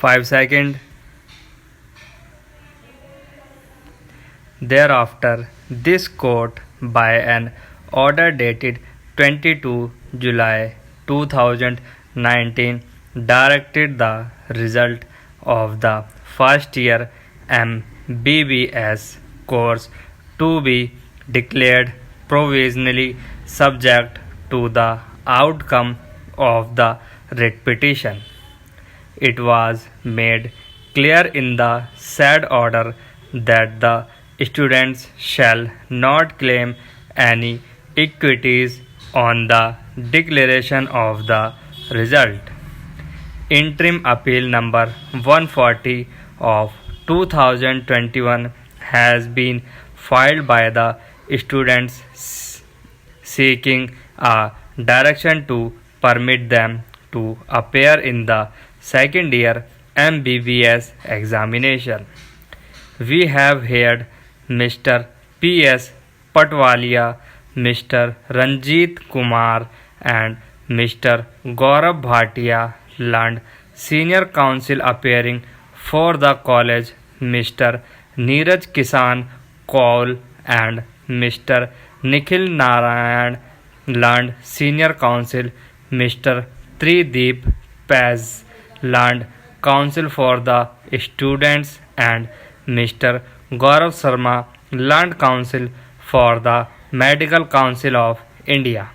5 seconds. Thereafter, this court, by an order dated 22 July 2019, directed the result of the first year MBBS course to be declared provisionally subject to the outcome of the writ petition. It was made clear in the said order that the students shall not claim any equities on the declaration of the result. Interim Appeal number 140 of 2021 has been filed by the students seeking a direction to permit them to appear in the second year MBBS examination. We have heard Mr. P.S. Patwalia, Mr. Ranjit Kumar, and Mr. Gaurav Bhatia learned senior counsel appearing for the college, Mr. Neeraj Kisan Kaul, and Mr. Nikhil Narayan learned senior counsel, Mr. Trideep Paz learned counsel for the students, and Mr. Gaurav Sharma learned counsel for the Medical Council of India.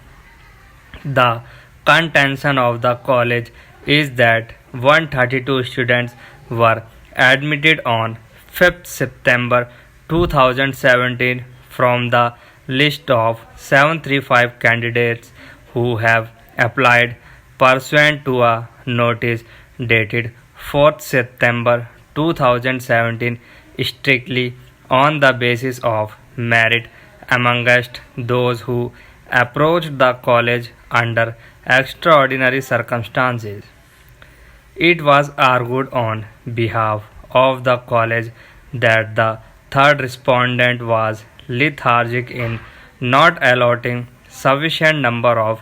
The contention of the college is that 132 students were admitted on 5th September 2017 from the list of 735 candidates who have applied pursuant to a notice dated 4th September 2017 strictly on the basis of merit amongst those who approached the college under extraordinary circumstances. It was argued on behalf of the college that the third respondent was lethargic in not allotting sufficient number of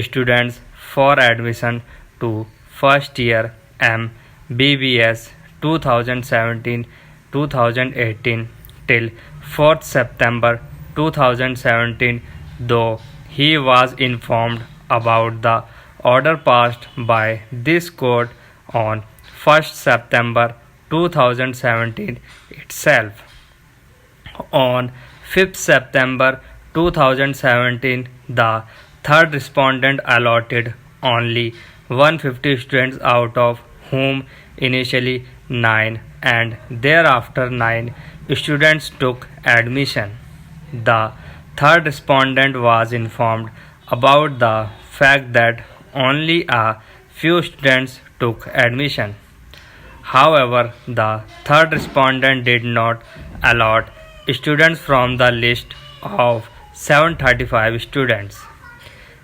students for admission to first year MBBS 2017-2018 till 4th September 2017, though he was informed about the order passed by this court on 1st September 2017 itself. On 5th September 2017, the third respondent allotted only 150 students, out of whom initially 9 and thereafter 9 students took admission. The third respondent was informed about the fact that only a few students took admission. However, the third respondent did not allot students from the list of 735 students.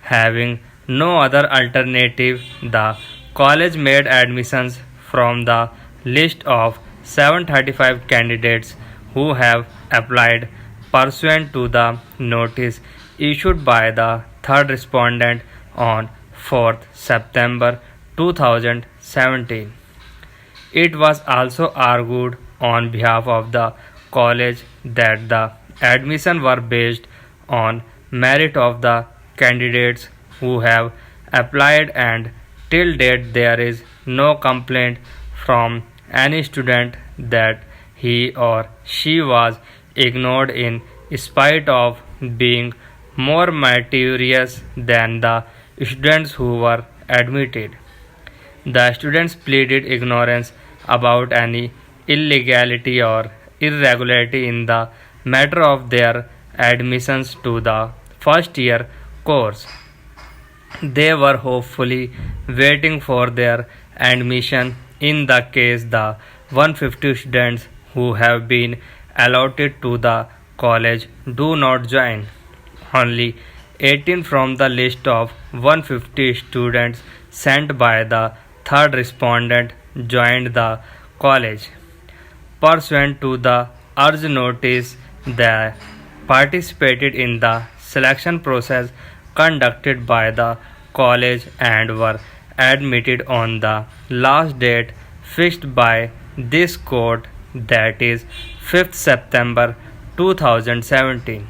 Having no other alternative, the college made admissions from the list of 735 candidates who have applied pursuant to the notice issued by the third respondent on 4th September 2017. It was also argued on behalf of the college that the admission were based on merit of the candidates who have applied, and till date there is no complaint from any student that he or she was ignored in spite of being more meritorious than the students who were admitted. The students pleaded ignorance about any illegality or irregularity in the matter of their admissions to the first year course. They were hopefully waiting for their admission in the case the 150 students who have been allotted to the college do not join. Only 18 from the list of 150 students sent by the third respondent joined the college. Pursuant to the urged notice, they participated in the selection process conducted by the college and were admitted on the last date fixed by this court, that is 5th September 2017,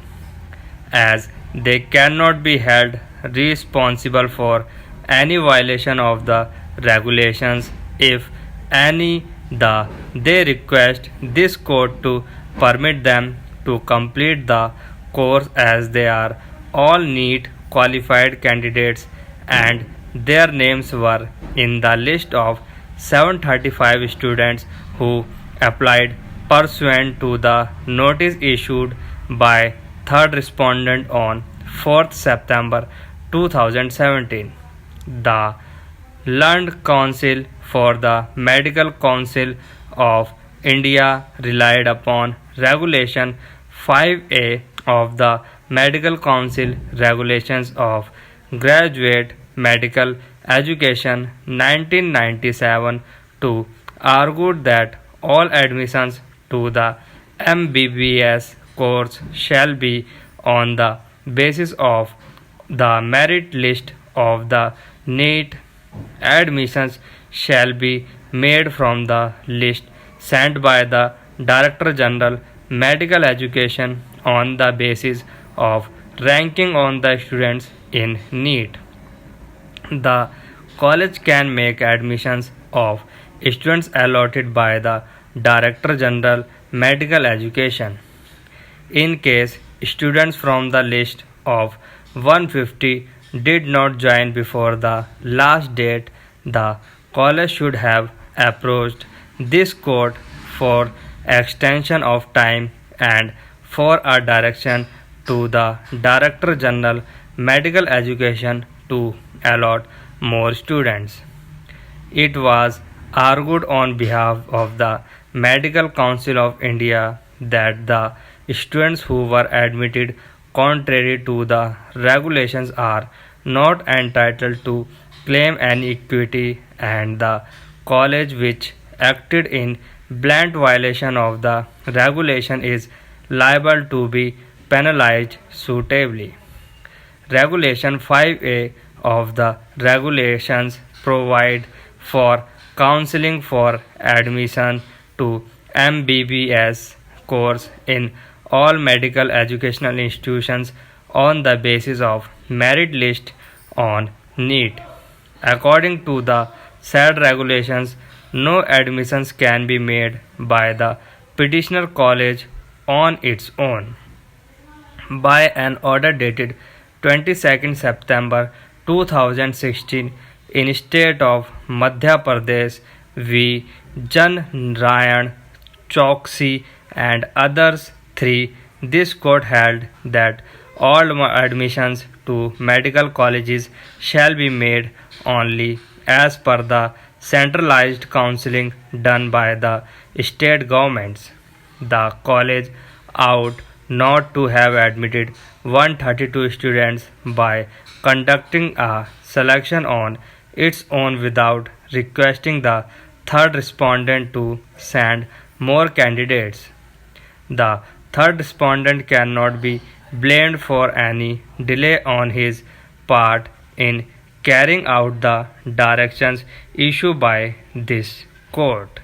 as they cannot be held responsible for any violation of the regulations. If any, they request this court to permit them to complete the course, as they are all NEET qualified candidates and their names were in the list of 735 students who applied pursuant to the notice issued by third respondent on 4th September 2017. The Learned Council for the Medical Council of India relied upon Regulation 5A of the Medical Council Regulations of Graduate Medical Education 1997 to argue that all admissions to the MBBS course shall be on the basis of the merit list of the NEET. Admissions shall be made from the list sent by the Director General Medical Education on the basis of ranking on the students in NEET. The college can make admissions of students allotted by the Director General Medical Education. In case students from the list of 150 did not join before the last date, the college should have approached this court for extension of time and for a direction to the Director General Medical Education to allot more students. It was argued on behalf of the Medical Council of India that the students who were admitted contrary to the regulations are not entitled to claim any equity, and the college which acted in blatant violation of the regulation is liable to be penalized suitably. Regulation 5A of the regulations provide for counseling for admission to MBBS course in all medical educational institutions on the basis of merit list on NEET. According to the said regulations, no admissions can be made by the petitioner college on its own. By an order dated 22nd September 2016 in state of Madhya Pradesh v. Jan Rayan Choksi and others 3, this court held that all admissions to medical colleges shall be made only as per the centralized counseling done by the state governments. The college ought not to have admitted 132 students by conducting a selection on its own without requesting the third respondent to send more candidates. The third respondent cannot be blamed for any delay on his part in carrying out the directions issued by this court.